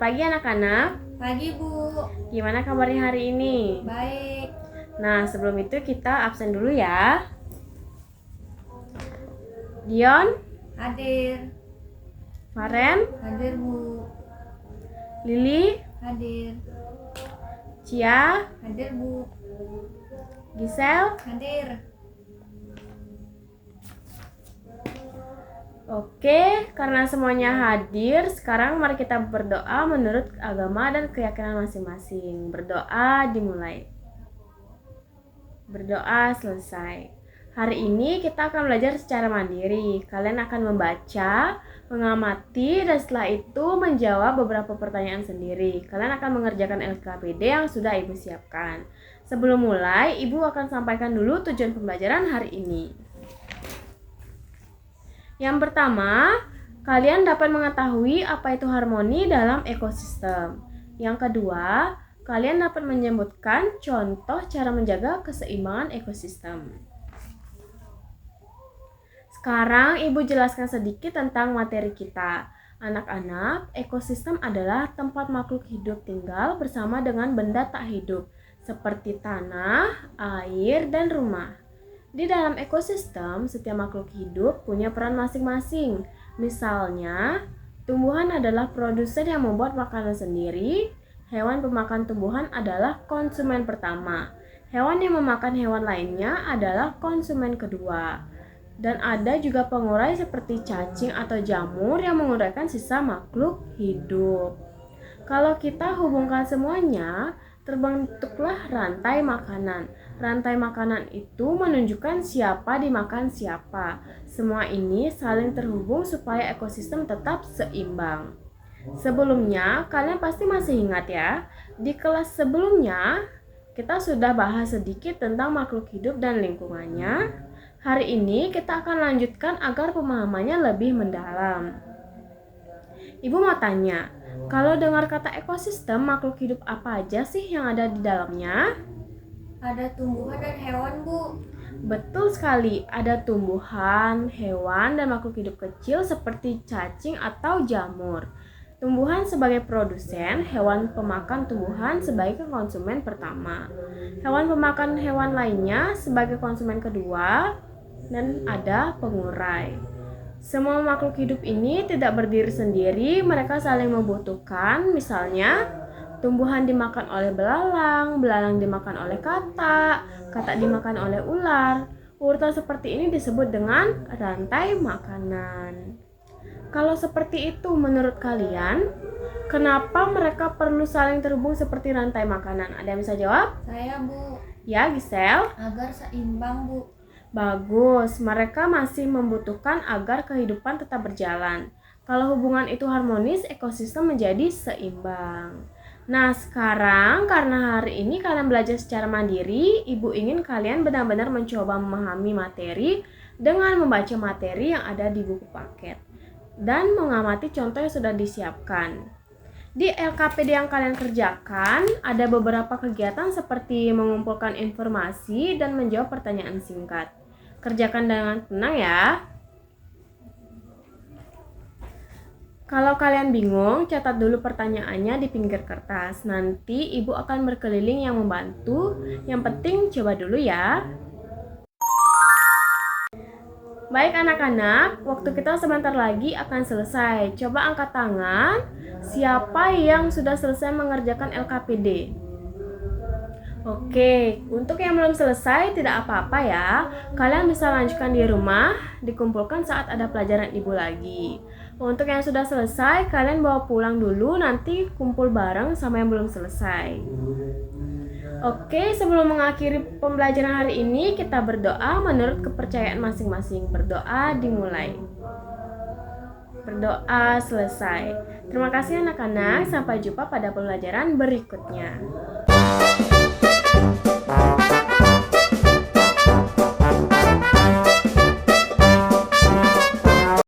pagi anak-anak. Pagi, Bu. Gimana kabarnya hari ini? Baik. Nah, sebelum itu kita absen dulu ya. Dion, Hadir. Faren, Hadir, Bu. Lili, Hadir. Cia, Hadir, Bu. Gisel. Hadir. Oke, karena semuanya hadir, sekarang mari kita berdoa menurut agama dan keyakinan masing-masing. Berdoa dimulai. Berdoa selesai. Hari ini kita akan belajar secara mandiri. Kalian akan membaca, mengamati, dan setelah itu menjawab beberapa pertanyaan sendiri. Kalian akan mengerjakan LKPD yang sudah Ibu siapkan. Sebelum mulai, Ibu akan sampaikan dulu tujuan pembelajaran hari ini. Yang pertama, kalian dapat mengetahui apa itu harmoni dalam ekosistem. Yang kedua, kalian dapat menyebutkan contoh cara menjaga keseimbangan ekosistem. Sekarang Ibu jelaskan sedikit tentang materi kita. Anak-anak, ekosistem adalah tempat makhluk hidup tinggal bersama dengan benda tak hidup, seperti tanah, air, dan rumah. Di dalam ekosistem, setiap makhluk hidup punya peran masing-masing. Misalnya, tumbuhan adalah produsen yang membuat makanan sendiri, hewan pemakan tumbuhan adalah konsumen pertama, hewan yang memakan hewan lainnya adalah konsumen kedua. Dan ada juga pengurai seperti cacing atau jamur yang menguraikan sisa makhluk hidup. Kalau kita hubungkan semuanya, terbentuklah rantai makanan. Rantai makanan itu menunjukkan siapa dimakan siapa. Semua ini saling terhubung supaya ekosistem tetap seimbang. Sebelumnya, kalian pasti masih ingat ya, di kelas sebelumnya kita sudah bahas sedikit tentang makhluk hidup dan lingkungannya. Hari ini kita akan lanjutkan agar pemahamannya lebih mendalam. Ibu mau tanya, kalau dengar kata ekosistem, makhluk hidup apa aja sih yang ada di dalamnya? Ada tumbuhan dan hewan, Bu. Betul sekali, ada tumbuhan, hewan, dan makhluk hidup kecil seperti cacing atau jamur. Tumbuhan sebagai produsen, hewan pemakan tumbuhan sebagai konsumen pertama. Hewan pemakan hewan lainnya sebagai konsumen kedua, dan ada pengurai. Semua makhluk hidup ini tidak berdiri sendiri, mereka saling membutuhkan. Misalnya, tumbuhan dimakan oleh belalang, belalang dimakan oleh katak, katak dimakan oleh ular. Urutan seperti ini disebut dengan rantai makanan. Kalau seperti itu menurut kalian, kenapa mereka perlu saling terhubung seperti rantai makanan? Ada yang bisa jawab? Saya, Bu. Ya, Gisel? Agar seimbang, Bu. Bagus, mereka masih membutuhkan agar kehidupan tetap berjalan. Kalau hubungan itu harmonis, ekosistem menjadi seimbang. Nah, sekarang karena hari ini kalian belajar secara mandiri, Ibu ingin kalian benar-benar mencoba memahami materi dengan membaca materi yang ada di buku paket dan mengamati contoh yang sudah disiapkan. Di LKPD yang kalian kerjakan, ada beberapa kegiatan seperti mengumpulkan informasi dan menjawab pertanyaan singkat. Kerjakan dengan tenang ya. Kalau kalian bingung, catat dulu pertanyaannya di pinggir kertas. Nanti Ibu akan berkeliling yang membantu. Yang penting coba dulu ya. Baik anak-anak, waktu kita sebentar lagi akan selesai. Coba angkat tangan. Siapa yang sudah selesai mengerjakan LKPD? Oke, untuk yang belum selesai tidak apa-apa ya. Kalian bisa lanjutkan di rumah, dikumpulkan saat ada pelajaran Ibu lagi. Untuk yang sudah selesai, kalian bawa pulang dulu, nanti kumpul bareng sama yang belum selesai. Oke, sebelum mengakhiri pembelajaran hari ini, kita berdoa menurut kepercayaan masing-masing. Berdoa dimulai. Berdoa selesai. Terima kasih anak-anak, sampai jumpa pada pembelajaran berikutnya.